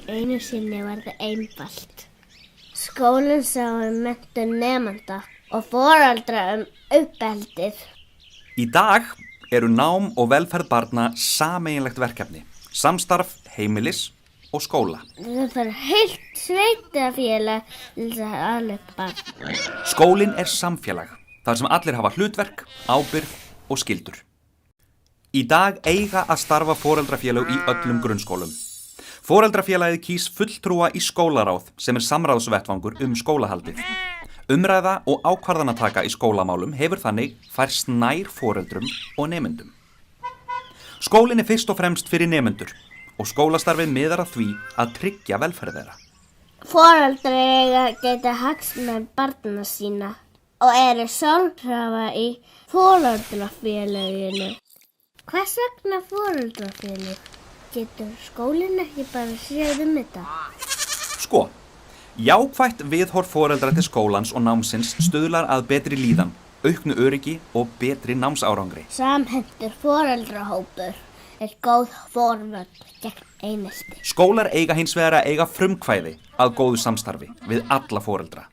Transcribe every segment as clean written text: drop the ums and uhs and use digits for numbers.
Einu sinni var það einfalt. Skólinn sá menntun nemenda og foreldra uppeldið. Í dag eru nám og velferð barna sameiginlegt verkefni, samstarf heimilis og skóla. Það þarf heilt sveitafélag til að ala upp barn. Skólinn er samfélag, þar sem allir hafa hlutverk, ábyrgð og skyldur. Í dag eiga að starfa foreldrafélög í öllum grunnskólum. Foreldrafélagið kýs fulltrúa í skólaráð sem samráðsvettvangur skólahaldið. Umræða og ákvarðanataka í skólamálum hefur þannig færst nær foreldrum og nemendum. Skólinn er fyrst og fremst fyrir nemendur og skólastarfið miðar að því að tryggja velferð þeirra. Foreldrar geta hagsmuna barna sína og eru sjálfkrafa í foreldrafélaginu. Hvers vegna foreldrafélag? Getur skólinn ekki bara séð þetta? Sko, jákvætt viðhorf foreldra til skólans og námsins stuðlar að betri líðan, auknu öryggi og betri námsárangri. Samhentur foreldrahópur er góð forvörn gegn einelti. Skólar eiga hins vegar að eiga frumkvæði að góðu samstarfi við alla foreldra.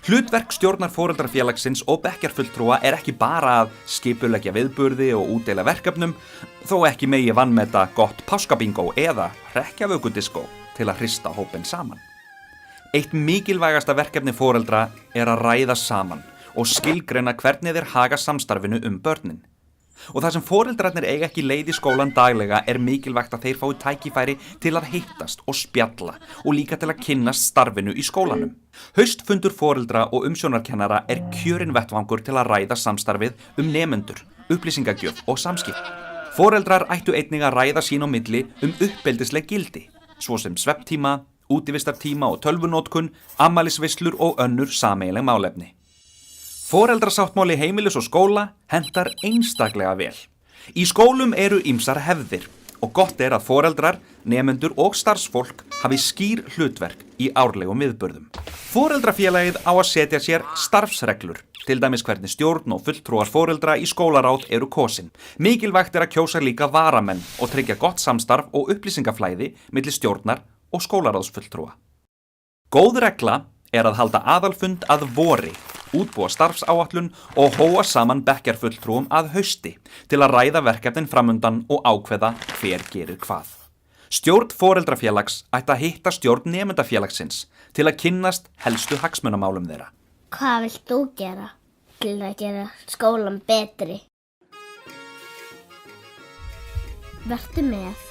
Hlutverk stjórnar foreldrafélagsins og bekkjarfulltrúa er ekki bara að skipuleggja viðburði og útdeila verkefnum, þó ekki megi vanmeta gott páskabingó eða hrekkjavökudiskó til að hrista hópinn saman. Eitt mikilvægasta verkefni foreldra er að ræða saman og skilgreina hvernig þeir haga samstarfinu börnin. Og þar sem foreldrarnir eiga ekki leið í skólan daglega er mikilvægt að þeir fái tækifæri til að hittast og spjalla og líka til að kynnast starfinu í skólanum. Haustfundur foreldra og umsjónarkennara er kjörinn vettvangur til að ræða samstarfið nemendur, upplýsingagjöf og samskipt. Foreldrar ættu einnig að ræða sín á milli uppeldisleg gildi, svo sem svefntíma, útivistartíma og tölvunótkun, afmælisveislur og önnur sameiginleg málefni. Foreldrasáttmáli heimilis og skóla hentar einstaklega vel. Í skólum eru ýmsar hefðir og gott er að foreldrar, nemendur og starfsfólk hafi skýr hlutverk í árlegum viðburðum. Foreldrafélagið á að setja sér starfsreglur, til dæmis hvernig stjórn og fulltrúar foreldra í skólaráð eru kosin. Mikilvægt er að kjósa líka varamenn og tryggja gott samstarf og upplýsingaflæði milli stjórnar og skólaráðsfulltrúa. Góð regla er að halda aðalfund að vori, útbúa starfsáætlun og hóa saman bekkjarfulltrúum að hausti til að ræða verkefnin framundan og ákveða hver gerir hvað. Stjórn foreldrafélags ætti að hitta stjórn nemendafélagsins til að kynnast helstu hagsmunamálum þeirra. Hvað vilt þú gera til að gera skólan betri? Vertu með.